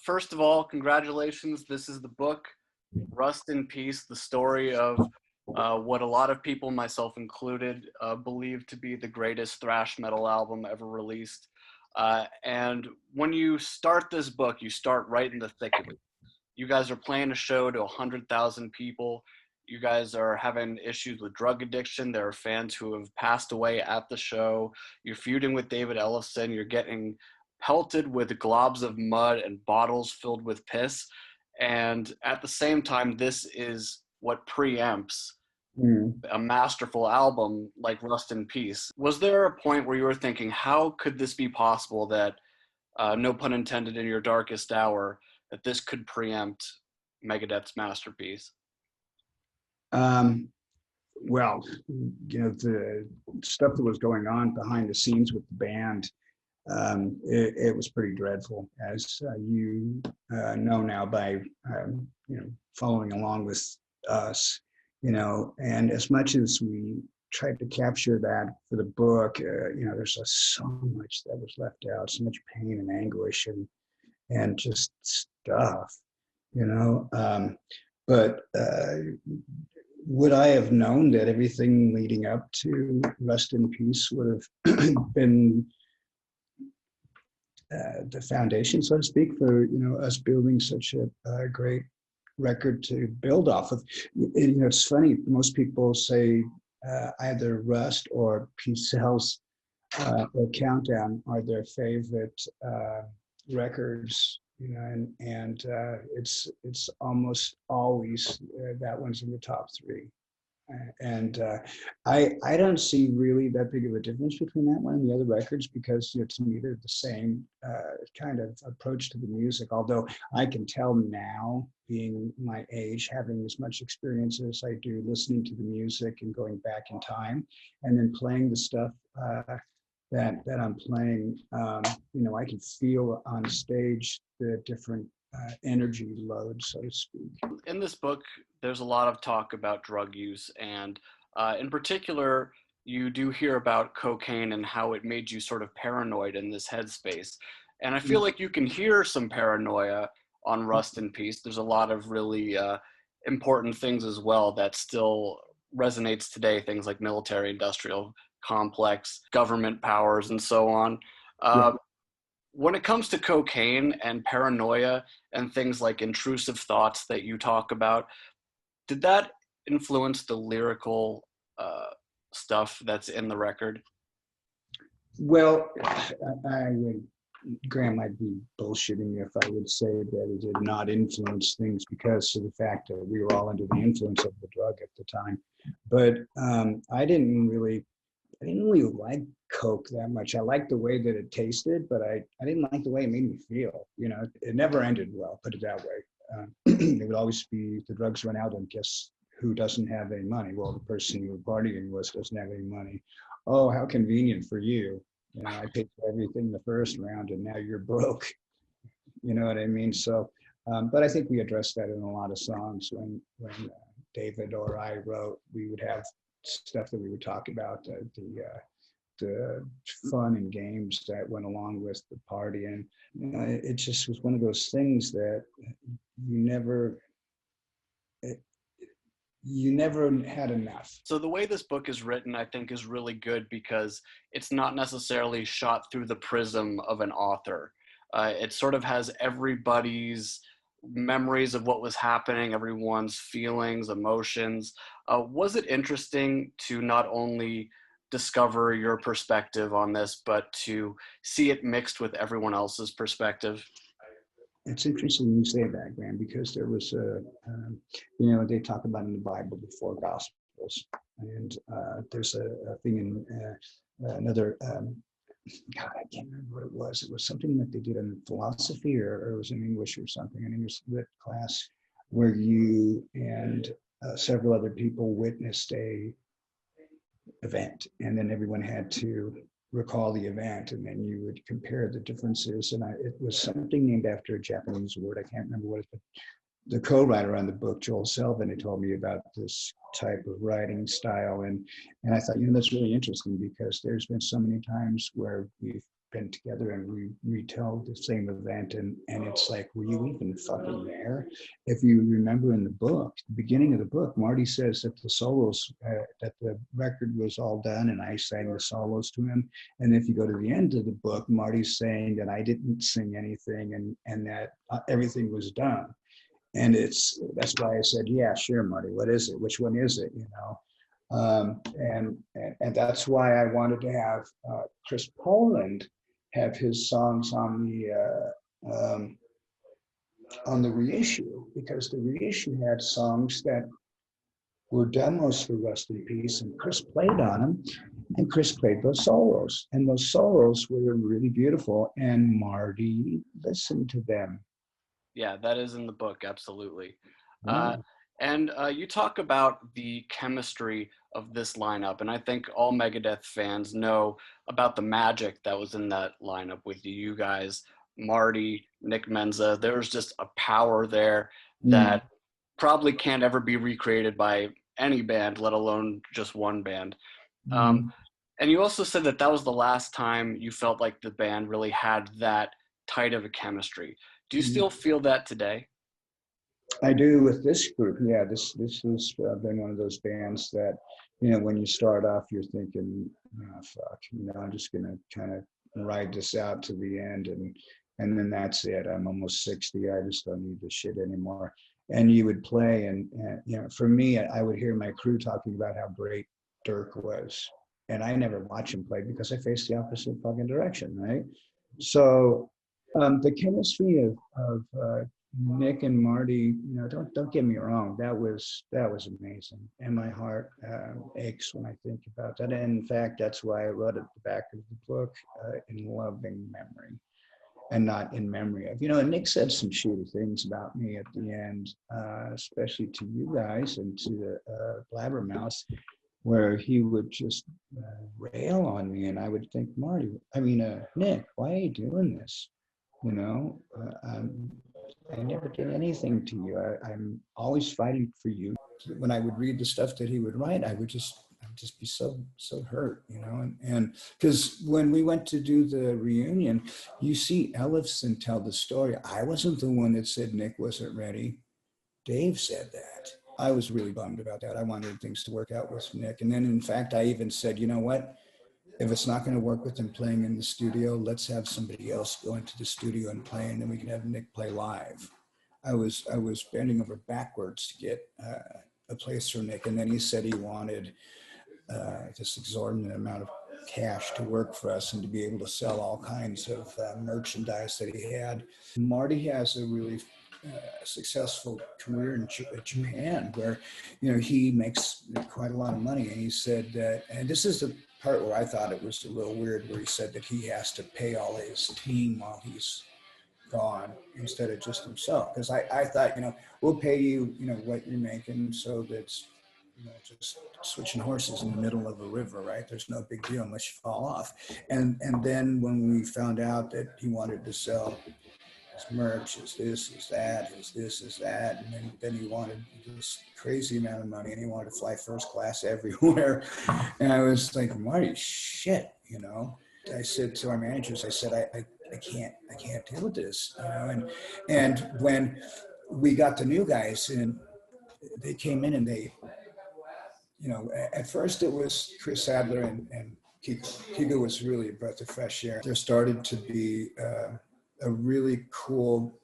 first of all, congratulations. This is the book, Rust in Peace, the story of what a lot of people, myself included, believe to be the greatest thrash metal album ever released. And when you start this book, you start right in the thick of it. You guys are playing a show to 100,000 people. You guys are having issues with drug addiction. There are fans who have passed away at the show. You're feuding with David Ellefson. You're getting pelted with globs of mud and bottles filled with piss. And at the same time, this is what preempts a masterful album like Rust in Peace. Was there a point where you were thinking, how could this be possible that, no pun intended, in your darkest hour, that this could preempt Megadeth's masterpiece? Well, the stuff that was going on behind the scenes with the band, it was pretty dreadful, as you know now by following along with us. And as much as we tried to capture that for the book, there's so much that was left out, so much pain and anguish and just stuff, but would I have known that everything leading up to Rust in Peace would have been the foundation, so to speak, for us building such a great record to build off of? It's funny. Most people say either Rust or Peace Cells or Countdown are their favorite records. And it's almost always that one's in the top three. And I don't see really that big of a difference between that one and the other records, because to me they're the same kind of approach to the music. Although I can tell now, being my age, having as much experience as I do, listening to the music and going back in time, and then playing the stuff that I'm playing, I can feel on stage the different energy load, so to speak. In this book, there's a lot of talk about drug use, and in particular, you do hear about cocaine and how it made you sort of paranoid in this headspace. And I feel like you can hear some paranoia on Rust in Peace. There's a lot of really important things as well that still resonates today, things like military-industrial complex, government powers, and so on. When it comes to cocaine and paranoia and things like intrusive thoughts that you talk about, did that influence the lyrical stuff that's in the record? Well, Graham, I'd be bullshitting if I would say that it did not influence things, because of the fact that we were all under the influence of the drug at the time. But I didn't really like Coke that much. I liked the way that it tasted, but I didn't like the way it made me feel. It never ended well, put it that way. It would always be the drugs run out, and guess who doesn't have any money? Well, the person you were partying with doesn't have any money. Oh, how convenient for you. I paid for everything the first round and now you're broke. You know what I mean? So, but I think we addressed that in a lot of songs. When David or I wrote, we would have stuff that we would talk about, the fun and games that went along with the party. And it just was one of those things that you never had enough. So the way this book is written, I think, is really good, because it's not necessarily shot through the prism of an author. It sort of has everybody's memories of what was happening, everyone's feelings, emotions. Was it interesting to not only discover your perspective on this, but to see it mixed with everyone else's perspective? It's interesting you say that, Graham, because there was they talk about in the Bible the four Gospels, and there's a thing in another, God, I can't remember what it was. It was something that they did in philosophy, or it was in English or something, an English lit class, where you and several other people witnessed a event, and then everyone had to recall the event, and then you would compare the differences. And it was something named after a Japanese word. I can't remember what it is, but the co-writer on the book, Joel Selvin, had told me about this type of writing style. And I thought, that's really interesting, because there's been so many times where we've been together and we retell the same event, and it's like, were you even fucking there? If you remember in the book, the beginning of the book, Marty says that the solos, that the record was all done and I sang the solos to him. And if you go to the end of the book, Marty's saying that I didn't sing anything, and that everything was done. And that's why I said, yeah, sure, Marty, what is it? Which one is it? You know? And that's why I wanted to have Chris Poland have his songs on the reissue, because the reissue had songs that were demos for Rust in Peace, and Chris played on them, and Chris played those solos, and those solos were really beautiful, and Marty listened to them. Yeah, that is in the book, absolutely. Yeah. And you talk about the chemistry of this lineup, and I think all Megadeth fans know about the magic that was in that lineup with you guys, Marty, Nick Menza. There was just a power there that probably can't ever be recreated by any band, let alone just one band. Mm. And you also said that that was the last time you felt like the band really had that tight of a chemistry. Do you still feel that today? I do with this group. Yeah, this has been one of those bands that, you know, when you start off, you're thinking, oh, fuck, you know, I'm just gonna kind of ride this out to the end, and then that's it. I'm almost 60. I just don't need this shit anymore. And you would play, and you know, for me, I would hear my crew talking about how great Dirk was, and I never watch him play because I face the opposite fucking direction, right? So the chemistry of Nick and Marty, you know, don't get me wrong, that was amazing, and my heart aches when I think about that. And in fact, that's why I wrote at the back of the book, in loving memory, and not in memory of. You know, and Nick said some shitty things about me at the end, especially to you guys and to the Blabbermouth, where he would just rail on me, and I would think, Nick, why are you doing this? You know, I never did anything to you. I'm always fighting for you. When I would read the stuff that he would write, I'd just be so hurt, you know. And because when we went to do the reunion, you see Ellefson tell the story. I wasn't the one that said Nick wasn't ready. Dave said that. I was really bummed about that. I wanted things to work out with Nick. And then, in fact, I even said, you know what? If it's not going to work with him playing in the studio, let's have somebody else go into the studio and play, and then we can have Nick play live. I was bending over backwards to get a place for Nick, and then he said he wanted this exorbitant amount of cash to work for us and to be able to sell all kinds of merchandise that he had. Marty has a really successful career in Japan, where, you know, he makes quite a lot of money. And he said that, and this is the part where I thought it was a little weird, where he said that he has to pay all his team while he's gone instead of just himself. Because I thought, you know, we'll pay you, you know, what you're making, so that's, you know, just switching horses in the middle of a river, right? There's no big deal unless you fall off. And then when we found out that he wanted to sell his merch, is this, is that, is this, is that, and then he wanted this crazy amount of money, and he wanted to fly first class everywhere. And I was like, Marty, shit, you know. I said to our managers, I said, I can't deal with this, you know. And when we got the new guys in, they came in and they, you know, at first it was Chris Adler and Kiko. Kiko was really a breath of fresh air. There started to be a really cool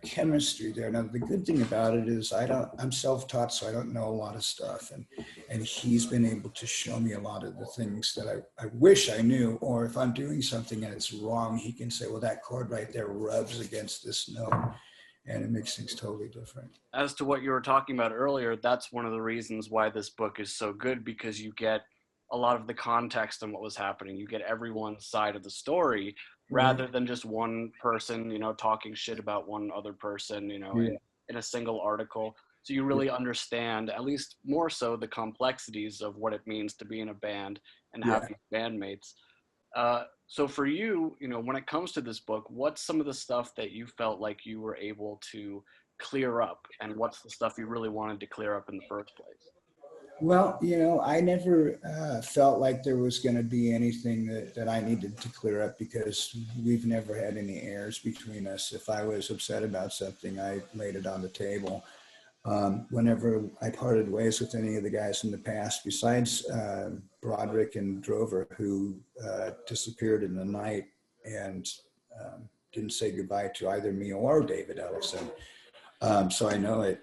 chemistry there. Now, the good thing about it is I'm self-taught, so I don't know a lot of stuff. And he's been able to show me a lot of the things that I wish I knew, or if I'm doing something and it's wrong, he can say, well, that chord right there rubs against this note. And it makes things totally different. As to what you were talking about earlier, that's one of the reasons why this book is so good, because you get a lot of the context on what was happening. You get everyone's side of the story rather than just one person, you know, talking shit about one other person, you know, in a single article. So you really understand, at least more so, the complexities of what it means to be in a band and have these bandmates. So for you, you know, when it comes to this book, what's some of the stuff that you felt like you were able to clear up, and what's the stuff you really wanted to clear up in the first place? Well, I never felt like there was going to be anything that I needed to clear up because we've never had any airs between us. If I was upset about something, I laid it on the table. Whenever I parted ways with any of the guys in the past, besides Broderick and Drover, who disappeared in the night and didn't say goodbye to either me or David Ellison. So I know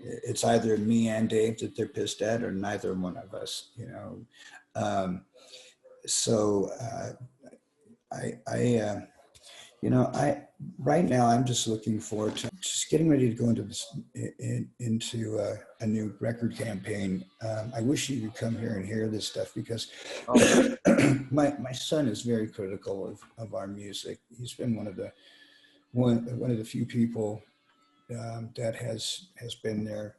it's either me and Dave that they're pissed at, or neither one of us. Um, so I right now I'm just looking forward to just getting ready to go into into a new record campaign. I wish you could come here and hear this stuff because my son is very critical of our music. He's been one of the few people that has been there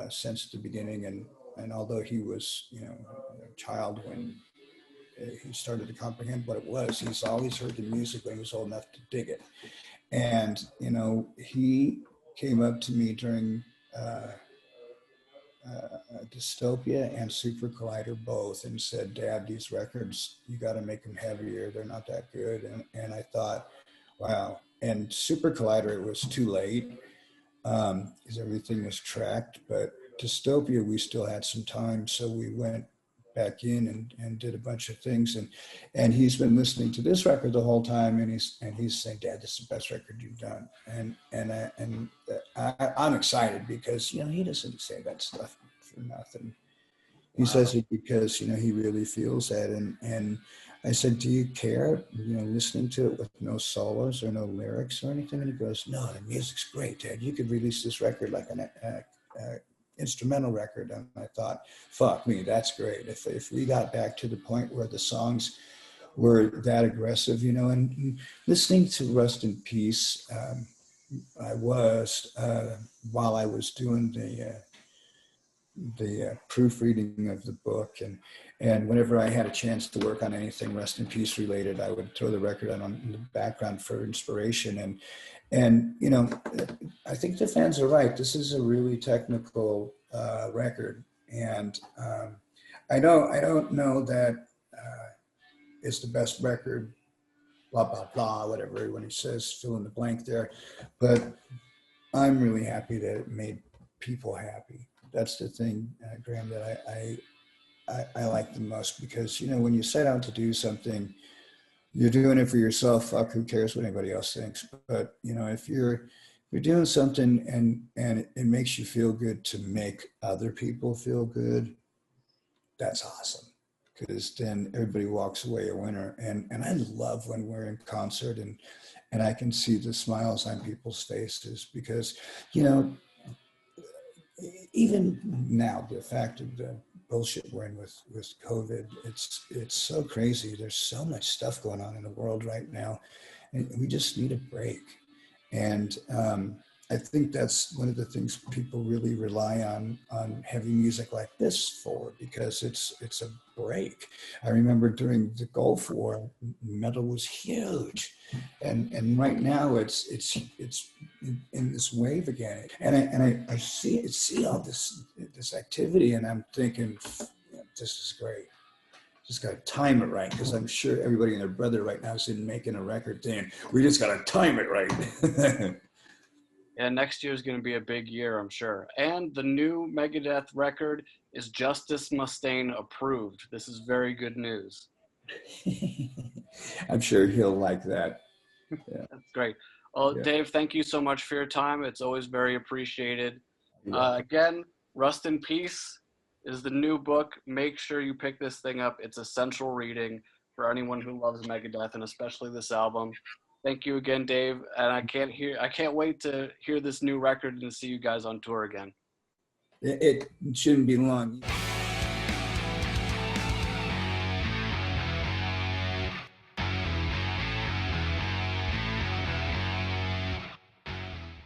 since the beginning, and although he was a child when he started to comprehend what it was, he's always heard the music when he was old enough to dig it. And he came up to me during Dystopia and Super Collider both and said, "Dad, these records, you got to make them heavier. They're not that good." And I thought, wow. And Super Collider, it was too late because everything was tracked. But Dystopia, we still had some time, so we went back in and did a bunch of things. And he's been listening to this record the whole time, and he's saying, "Dad, this is the best record you've done." I'm excited because he doesn't say that stuff for nothing. He says it because he really feels that. And I said, "Do you care listening to it with no solos or no lyrics or anything?" And he goes, "No, the music's great, Dad. You could release this record like an instrumental record." And I thought, fuck me, that's great. If we got back to the point where the songs were that aggressive, and listening to Rust in Peace, I was while I was doing the proofreading of the book, and whenever I had a chance to work on anything Rust in Peace related, I would throw the record on in the background for inspiration. And I think the fans are right. This is a really technical record, and I don't know that it's the best record, blah blah blah, whatever everyone says, fill in the blank there, but I'm really happy that it made people happy. That's the thing, Graham, that I like the most, because when you set out to do something, you're doing it for yourself. Fuck, who cares what anybody else thinks? But if you're doing something and it makes you feel good to make other people feel good, that's awesome, because then everybody walks away a winner. And I love when we're in concert and I can see the smiles on people's faces, because even now, the fact of the bullshit we're in with COVID, it's so crazy. There's so much stuff going on in the world right now, and we just need a break. And I think that's one of the things people really rely on heavy music like this for, because it's a break. I remember during the Gulf War, metal was huge, and right now it's in this wave again. And I see all this activity, and I'm thinking, this is great. Just got to time it right, because I'm sure everybody and their brother right now is in making a record thing. We just got to time it right. Yeah, next year is going to be a big year, I'm sure. And the new Megadeth record is Justice Mustaine approved. This is very good news. I'm sure he'll like that. Yeah. That's great. Well, yeah. Dave, thank you so much for your time. It's always very appreciated. Again, Rust in Peace is the new book. Make sure you pick this thing up. It's essential reading for anyone who loves Megadeth, and especially this album. Thank you again, Dave. And I can't wait to hear this new record and see you guys on tour again. It shouldn't be long.